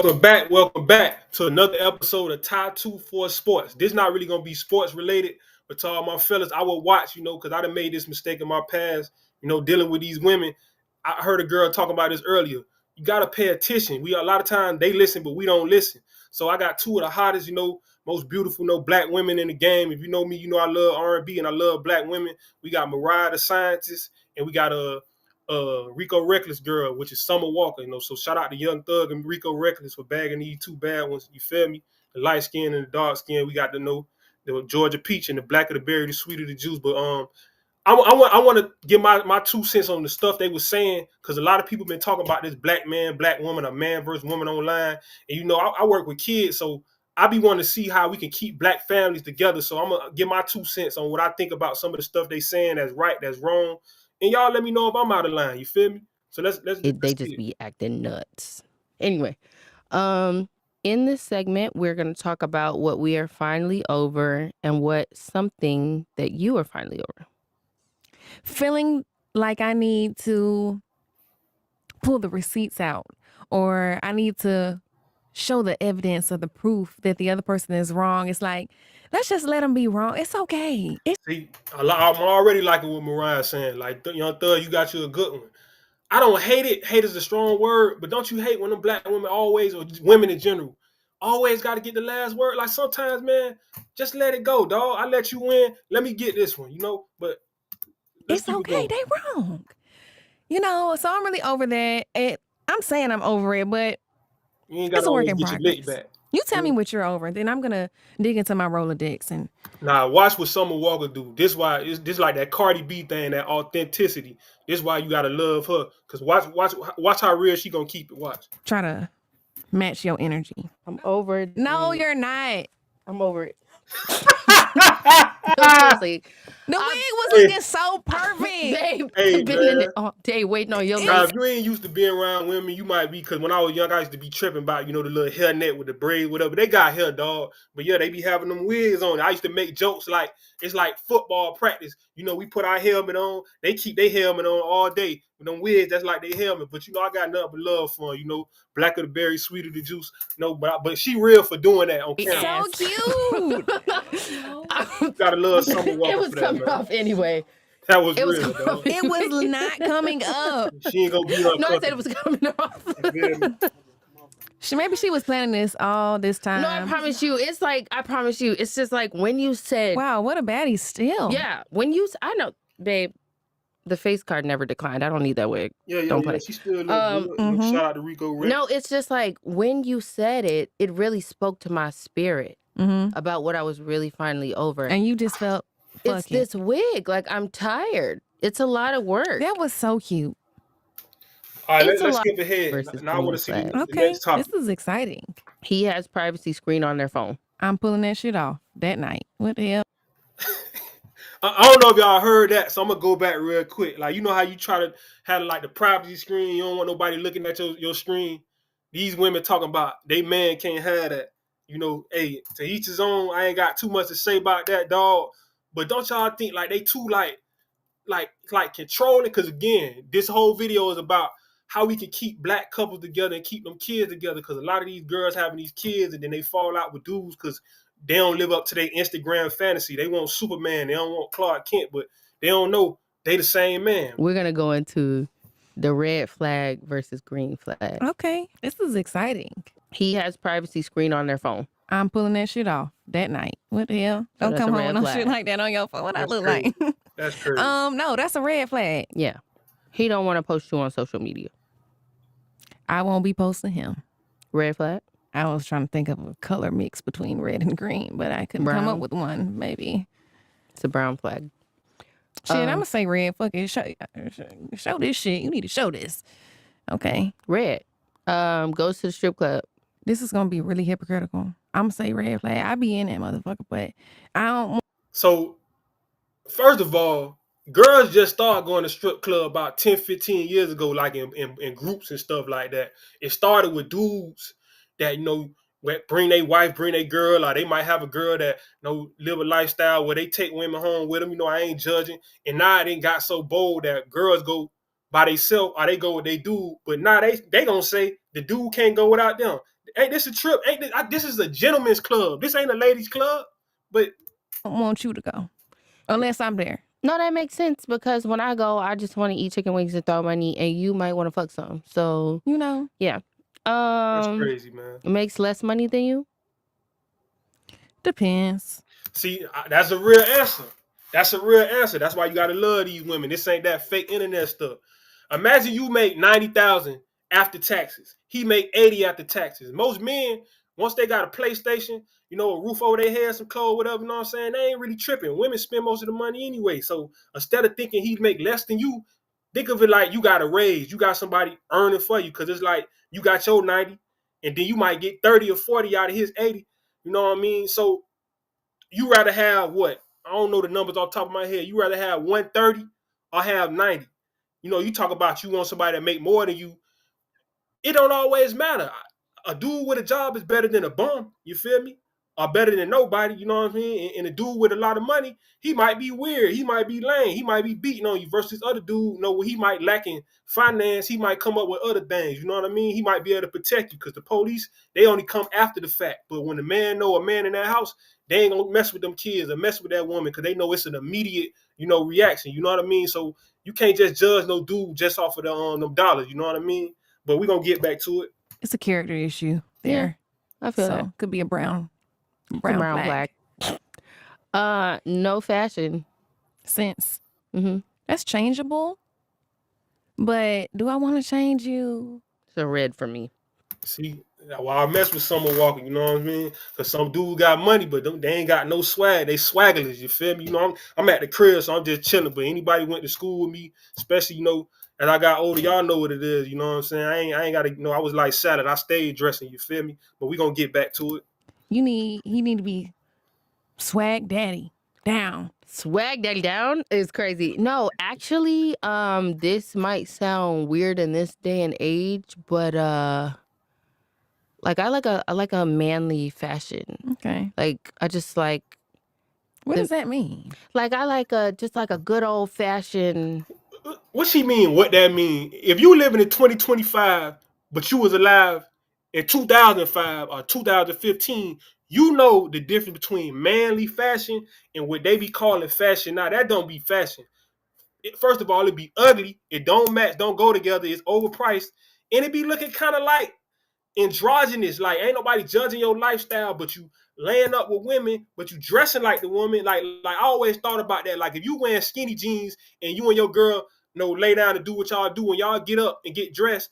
Welcome back to another episode of Tie 2 for Sports. This not really gonna be sports related, but to all my fellas, I will watch, because I done made this mistake in my past, dealing with these women. I heard a girl talking about this earlier. You gotta pay attention. We a lot of times they listen, but we don't listen. So I got two of the hottest, most beautiful, black women in the game. If you know me, you know I love R&B and I love black women. We got Mariah the Scientist, and we got Rico Reckless girl, which is Summer Walker. So shout out to Young Thug and Rico Reckless for bagging these two bad ones. You feel me? The light skin and the dark skin. We got to know the Georgia peach and the black of the berry, the sweet of the juice. But I want to give my 2 cents on the stuff they were saying, because a lot of people been talking about this black man, black woman, a man versus woman online. And I work with kids, so I be wanting to see how we can keep black families together. So I'm gonna give my 2 cents on what I think about some of the stuff they saying that's right, that's wrong, and y'all let me know if I'm out of line. You feel me? So let's They just be acting nuts. Anyway, in this segment, we're going to talk about what we are finally over and what something that you are finally over. Feeling like I need to pull the receipts out, or I need to show the evidence or the proof that the other person is wrong. It's like, let's just let them be wrong. It's okay. See, I'm already liking what Mariah saying. Like, Young Thug, you got you a good one. I don't hate it. Hate is a strong word, but don't you hate when them black women always, or women in general, always got to get the last word? Like sometimes, man, just let it go, dog. I let you win. Let me get this one, But it's okay. They wrong. So I'm really over that. I'm saying I'm over it, but you ain't got to get your lick back. You tell me what you're over, then I'm gonna dig into my Rolodex and watch what Summer Walker do. This why this like that Cardi B thing, that authenticity. This why you gotta love her, cause watch how real she gonna keep it. Watch. Try to match your energy. I'm over it. No, you're not. I'm over it. No, seriously. The wig was looking so perfect. They've been in it all day waiting on your Now, if you ain't used to being around women, you might be, because when I was young, I used to be tripping about, the little hair net with the braids, whatever. They got hair, dog. But yeah, they be having them wigs on. I used to make jokes like, it's like football practice. We put our helmet on. They keep their helmet on all day. With them wigs, that's like their helmet. But, I got nothing but love for them, black of the berry, sweet of the juice. But she real for doing that on camera. So cute. Gotta love Summer Walker. It was coming off anyway. That was real, dog. It was not coming up. She ain't gonna be on. No, I said it was coming off. Maybe she was planning this all this time. No, I promise you. It's like, I promise you. It's just like when you said, wow, what a baddie still. Yeah. I know, babe, the face card never declined. I don't need that wig. Yeah, don't play. She still look good. Shout out to Rico Rick. No, it's just like when you said it, it really spoke to my spirit about what I was really finally over. And you just felt, it's this wig. Like, I'm tired. It's a lot of work. That was so cute. All right, let's skip ahead. Now I want to see the next topic. This is exciting. He has privacy screen on their phone. I'm pulling that shit off that night. What the hell? I don't know if y'all heard that, so I'm gonna go back real quick. Like, you know how you try to have like the privacy screen, you don't want nobody looking at your screen. These women talking about they man can't have that. Hey, to each his own. I ain't got too much to say about that, dog. But don't y'all think like they too like controlling? Because again, this whole video is about how we can keep black couples together and keep them kids together. Because a lot of these girls having these kids and then they fall out with dudes because they don't live up to their Instagram fantasy. They want Superman. They don't want Clark Kent, but they don't know they the same man. We're going to go into the red flag versus green flag. Okay. This is exciting. He has privacy screen on their phone. I'm pulling that shit off that night. What the hell? Don't come home with no shit like that on your phone. What I look like? That's crazy. No, that's a red flag. Yeah. He don't want to post you on social media. I won't be posting him. Red flag? I was trying to think of a color mix between red and green, but I couldn't come up with one, maybe. It's a brown flag. Shit, I'm going to say red. Fuck it. Show this shit. You need to show this. Okay. Red. Goes to the strip club. This is going to be really hypocritical. I'm going to say red flag. I be in that motherfucker, but I don't. So, first of all, girls just started going to strip club about 10, 15 years ago, like in groups and stuff like that. It started with dudes that, bring their wife, bring their girl, or they might have a girl that, live a lifestyle where they take women home with them. I ain't judging. And now it ain't got so bold that girls go by themselves or they go with they dude. But now they gonna say the dude can't go without them. Ain't this a trip? Ain't this is a gentleman's club. This ain't a ladies' club. But I want you to go. Unless I'm there. No, that makes sense because when I go, I just want to eat chicken wings and throw money, and you might want to fuck some. So You know? yeah, that's crazy, man. makes less money than you. Depends. See, that's a real answer. That's a real answer. That's why you gotta love these women. This ain't that fake internet stuff. Imagine you make 90,000 after taxes. He make 80 after taxes. Most men, once they got a PlayStation, a roof over their head, some clothes, whatever, you know what I'm saying? They ain't really tripping. Women spend most of the money anyway. So instead of thinking he'd make less than you, think of it like you got a raise. You got somebody earning for you. Cause it's like you got your 90, and then you might get 30 or 40 out of his 80. You know what I mean? So you rather have what? I don't know the numbers off the top of my head. You rather have 130 or have 90. You talk about you want somebody to make more than you. It don't always matter. A dude with a job is better than a bum. You feel me? Or better than nobody. You know what I mean? And a dude with a lot of money, he might be weird. He might be lame. He might be beating on you versus other dude. He might lack in finance. He might come up with other things. You know what I mean? He might be able to protect you because the police, they only come after the fact. But when the man know a man in that house, they ain't gonna mess with them kids or mess with that woman because they know it's an immediate, reaction. You know what I mean? So you can't just judge no dude just off of them dollars. You know what I mean? But we're gonna get back to it. It's a character issue there. Yeah, I feel so that. could be a brown flag. No fashion sense. Mm-hmm. That's changeable. But do I want to change you? It's a red for me. See, why I mess with Summer Walker, you know what I mean? Because some dude got money, but they ain't got no swag. They swaggerless, you feel me? I'm at the crib, so I'm just chilling. But anybody went to school with me, especially, as I got older, y'all know what it is, you know what I'm saying? I ain't got to, I was like salad. I stayed dressing, you feel me? But we going to get back to it. He need to be swag daddy down. Swag daddy down is crazy. No, actually, this might sound weird in this day and age, but like I like a manly fashion. Okay. Like I just like. What does that mean? Like I like just like a good old fashioned. What she mean? What that mean? If you living in 2025, but you was alive in 2005 or 2015, you know the difference between manly fashion and what they be calling fashion now. That don't be fashion. First of all, it be ugly. It don't match. Don't go together. It's overpriced, and it be looking kind of like androgynous. Like ain't nobody judging your lifestyle, but you laying up with women, but you dressing like the woman. Like I always thought about that. Like if you wearing skinny jeans and you and your girl lay down and do what y'all do, and y'all get up and get dressed,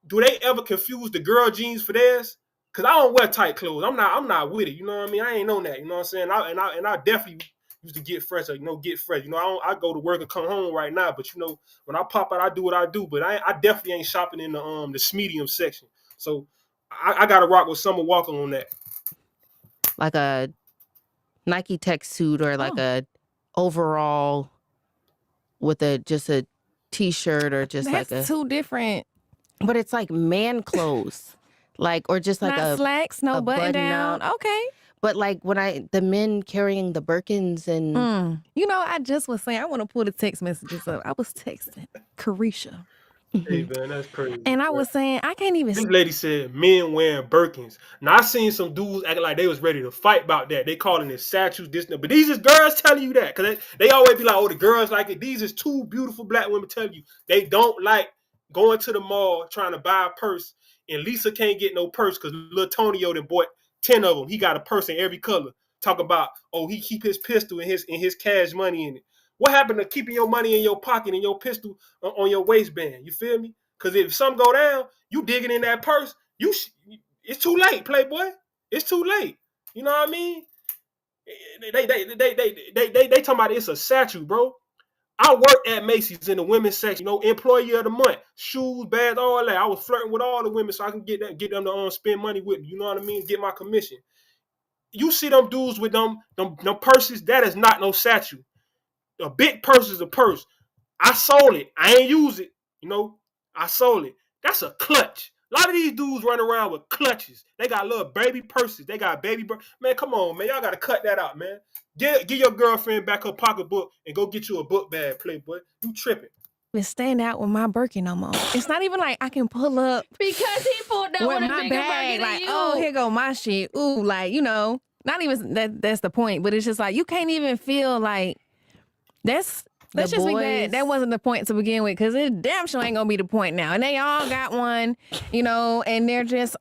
do they ever confuse the girl jeans for theirs? Cause I don't wear tight clothes. I'm not with it. You know what I mean? I ain't on that. You know what I'm saying? I definitely used to get fresh. Get fresh. I go to work and come home right now. But when I pop out, I do what I do. But I definitely ain't shopping in the medium section. So I got to rock with Summer Walker on that. Like a Nike Tech suit or like a overall with just a t-shirt or just That's like two different. But it's like man clothes. Like or just like not slacks, no button down. Up. Okay. But like when the men carrying the Birkins and I just was saying I want to pull the text messages up. I was texting Carisha. Hey man, that's crazy. And I was saying I can't even. This lady said men wearing Birkins. Now I seen some dudes acting like they was ready to fight about that. They calling it statues, this, but these is girls telling you that because they always be like, oh, the girls like it. These is two beautiful black women telling you they don't like going to the mall trying to buy a purse, and Lisa can't get no purse because Lil Tonio done bought 10 of them. He got a purse in every color. Talk about, oh, he keep his pistol and his cash money in it. What happened to keeping your money in your pocket and your pistol on your waistband? You feel me? Because if something go down, you digging in that purse, it's too late, Playboy. It's too late. You know what I mean? They talking about it's a statue, bro. I worked at Macy's in the women's section, employee of the month, shoes, bags, all that. I was flirting with all the women so I can get them to spend money with me. You know what I mean? Get my commission. You see them dudes with them purses, that is not no statue. A big purse is a purse. I sold it. I ain't use it. I sold it. That's a clutch. A lot of these dudes run around with clutches. They got little baby purses. They got man, come on, man. Y'all got to cut that out, man. Get your girlfriend back her pocketbook and go get you a book bag, Playboy. You tripping. even stand out with my Birkin no more. It's not even like I can pull up Because he pulled down with with a my bigger bag. Birkin Like, than oh, you. here go my shit. Ooh, like, not even that's the point. But it's just like, you can't even feel like let's The just make that boys- wasn't the point to begin with, because it damn sure ain't gonna be the point now. And they all got one, and they're just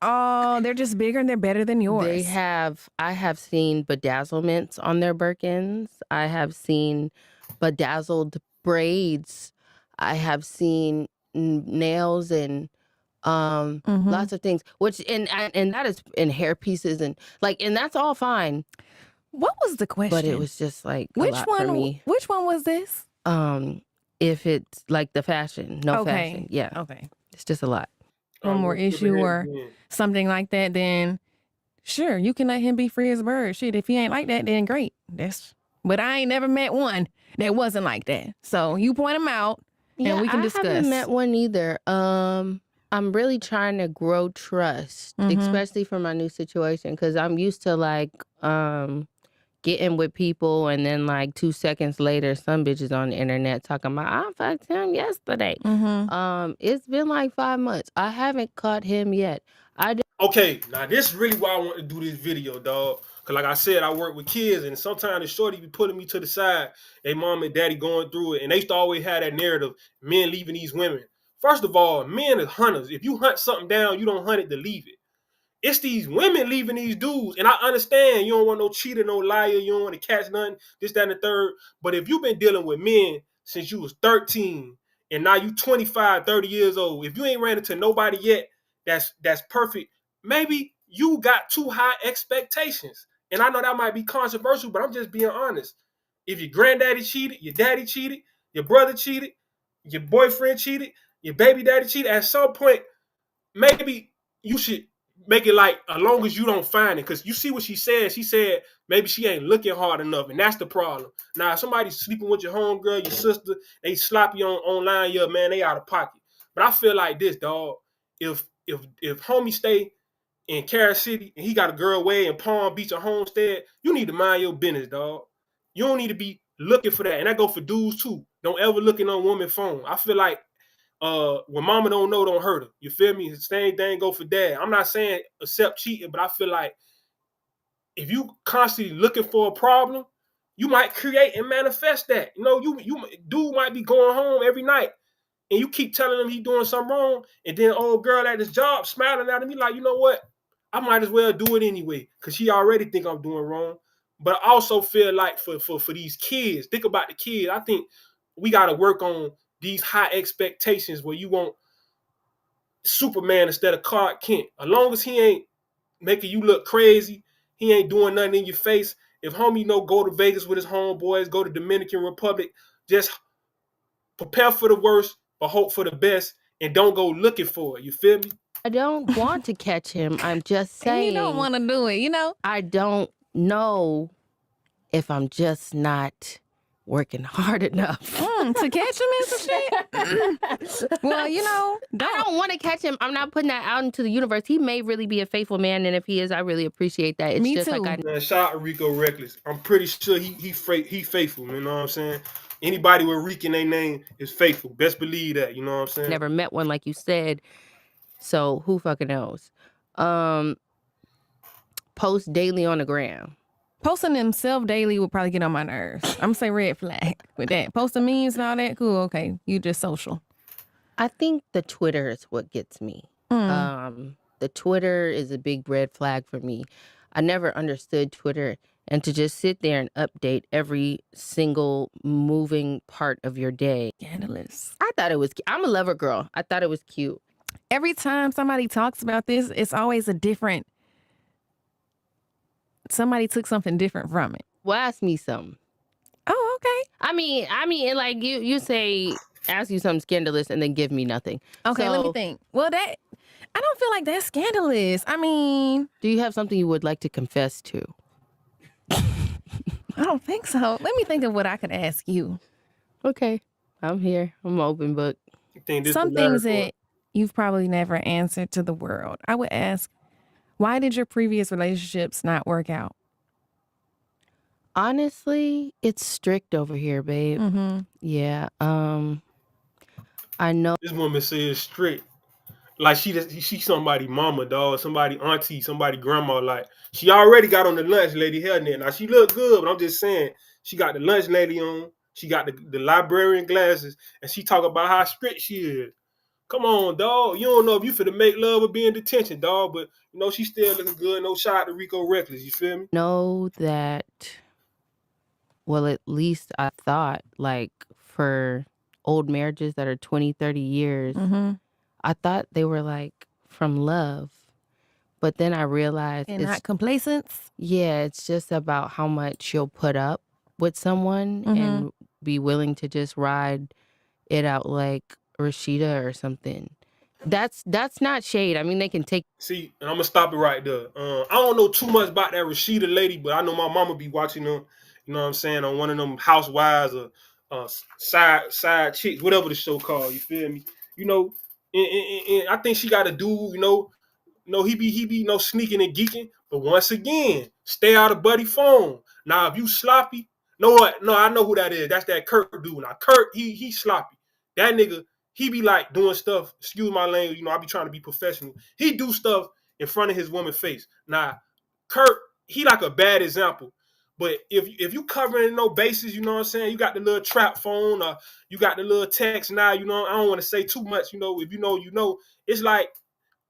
bigger and they're better than yours. I have seen bedazzlements on their Birkins. I have seen bedazzled braids. I have seen nails and lots of things, which and that is in hair pieces and that's all fine. What was the question? But it was just like a lot for me. Which one was this? If it's like the fashion, fashion, yeah, Okay. it's just a lot. One more issue or something like that, then sure, you can let him be free as a bird. Shit, if he ain't like that, then great. But I ain't never met one that wasn't like that. So you point them out, and we can discuss. I haven't met one either. I'm really trying to grow trust, especially for my new situation, because I'm used to getting with people, and then 2 seconds later, some bitches on the internet talking about I fucked him yesterday. It's been 5 months. I haven't caught him yet. Okay, now this is really why I want to do this video, dog. Cause like I said, I work with kids, and sometimes the shorty be putting me to the side. They mom and daddy going through it, and they used to always have that narrative: men leaving these women. First of all, men are hunters. If you hunt something down, you don't hunt it to leave it. It's these women leaving these dudes. And I understand you don't want no cheater, no liar. You don't want to catch nothing, this, that, and the third. But if you've been dealing with men since you was 13 and now you 25, 30 years old, if you ain't ran into nobody yet that's perfect, maybe you got too high expectations. And I know that might be controversial, but I'm just being honest. If your granddaddy cheated, your daddy cheated, your brother cheated, your boyfriend cheated, your baby daddy cheated, at some point, maybe you should make it as long as you don't find it. Because you see what she said. She said maybe she ain't looking hard enough, and that's the problem. Now, if somebody's sleeping with your homegirl, your sister, they slap you online, yeah, man, they out of pocket. But I feel like this, dog. If homie stay in Carol City and he got a girl way in Palm Beach or Homestead, you need to mind your business, dog. You don't need to be looking for that. And that go for dudes too. Don't ever look in on woman's phone. I feel like when mama don't know, don't hurt her. You feel me? Same thing go for dad. I'm not saying accept cheating, but I feel like if you constantly looking for a problem, you might create and manifest that. You dude might be going home every night and you keep telling him he doing something wrong, and then old girl at his job smiling at him, he like, you know what? I might as well do it anyway, because she already think I'm doing wrong. But I also feel like for these kids, think about the kids. I think we gotta work on these high expectations where you want Superman instead of Clark Kent. As long as he ain't making you look crazy, he ain't doing nothing in your face. If homie go to Vegas with his homeboys, go to Dominican Republic, just prepare for the worst, but hope for the best, and don't go looking for it. You feel me? I don't want to catch him. I'm just saying. You don't want to do it, I don't know if I'm just not working hard enough to catch him and some shit. Well, I don't want to catch him. I'm not putting that out into the universe. He may really be a faithful man, and if he is, I really appreciate that. It's Me just too. Man, shout out Rico Reckless. I'm pretty sure he faithful. You know what I'm saying? Anybody with Rick in their name is faithful. Best believe that. You know what I'm saying? Never met one like you said. So who fucking knows? Post daily on the gram. Posting himself daily would probably get on my nerves. I'm gonna say red flag with that. Posting memes and all that, cool, okay. You just social. I think the Twitter is what gets me. The Twitter is a big red flag for me. I never understood Twitter, and to just sit there and update every single moving part of your day. Scandalous. I thought it was, I'm a lover girl. I thought it was cute. Every time somebody talks about this, it's always somebody took something different from it. Well, ask me something. Oh, okay. I mean, you say, ask you something scandalous and then give me nothing. Okay, let me think. Well, I don't feel like that's scandalous. I mean, do you have something you would like to confess to? I don't think so. Let me think of what I could ask you. Okay, I'm here. I'm an open book. Some things that you've probably never answered to the world. I would ask, why did your previous relationships not work out? Honestly, it's strict over here, babe. Mm-hmm. Yeah. I know. This woman says straight. Like she somebody mama, dog, somebody auntie, somebody grandma. Like she already got on the lunch lady hairnet. Now she look good, but I'm just saying she got the lunch lady on. She got the librarian glasses, and she talk about how strict she is. Come on, dog. You don't know if you finna make love or be in detention, dog. But you know she still looking good. No shot to Rico Reckless. You feel me? Know that. Well, at least I thought, like, for old marriages that are 20, 30 years, I thought they were like from love. But then I realized And it's not complacence. yeah, it's just about how much you'll put up with someone and be willing to just ride it out like Rashida or something. That's not shade. I mean, they can take. See, and I'm gonna stop it right there. I don't know too much about that Rashida lady, but I know my mama be watching them. You know what I'm saying, on one of them housewives or side chicks, whatever the show called. You feel me? You know, and I think she got a dude. He be sneaking and geeking. But once again, stay out of buddy phone. Now, if you sloppy, know what? No, I know who that is. That's that Kurt dude. Now, Kurt, he sloppy. That nigga, he be like doing stuff. Excuse my language. I be trying to be professional. He do stuff in front of his woman's face. Now, Kurt, he like a bad example. But if you covering no bases, you know what I'm saying? You got the little trap phone, or you got the little text now. I don't want to say too much. If you know. It's like,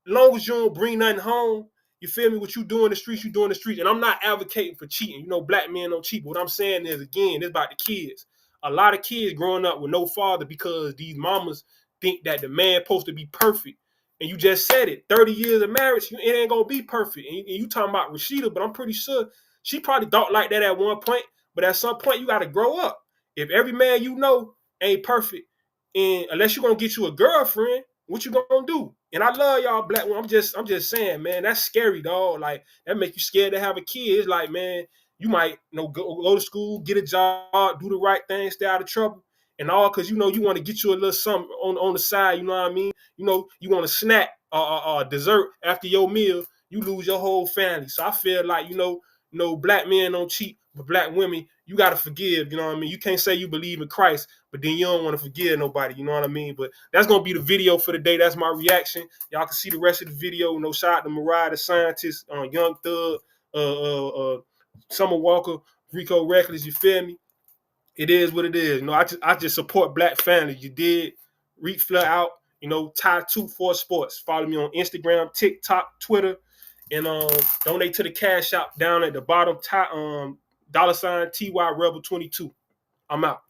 long as you don't bring nothing home, you feel me? What you do in the streets, you do in the streets. And I'm not advocating for cheating. Black men don't cheat. But what I'm saying is, again, it's about the kids. A lot of kids growing up with no father because these mamas think that the man supposed to be perfect. And you just said it. 30 years of marriage, it ain't going to be perfect. And you talking about Rashida, but I'm pretty sure she probably thought like that at one point. But at some point, you got to grow up. If every man you know ain't perfect, and unless you're going to get you a girlfriend, what you gonna do? And I love y'all black women. I'm just saying, man, that's scary, dog. Like, that make you scared to have a kid. It's like, man, you might go to school, get a job, do the right thing, stay out of trouble, and all because you want to get you a little something on the side. You know what I mean? You want to snack or dessert after your meal. You lose your whole family. So I feel like black men don't cheat, but black women, you gotta forgive. You know what I mean? You can't say you believe in Christ, but then you don't want to forgive nobody. You know what I mean? But that's gonna be the video for the day. That's my reaction. Y'all can see the rest of the video. Shout out to Mariah the Scientist, Young Thug, Summer Walker, Rico Reckless. You feel me? It is what it is. I just support black families. You did. Reach Flair out. Ty24 Sports. Follow me on Instagram, TikTok, Twitter, and donate to the cash app down at the bottom. $$ TY Rebel 22. I'm out.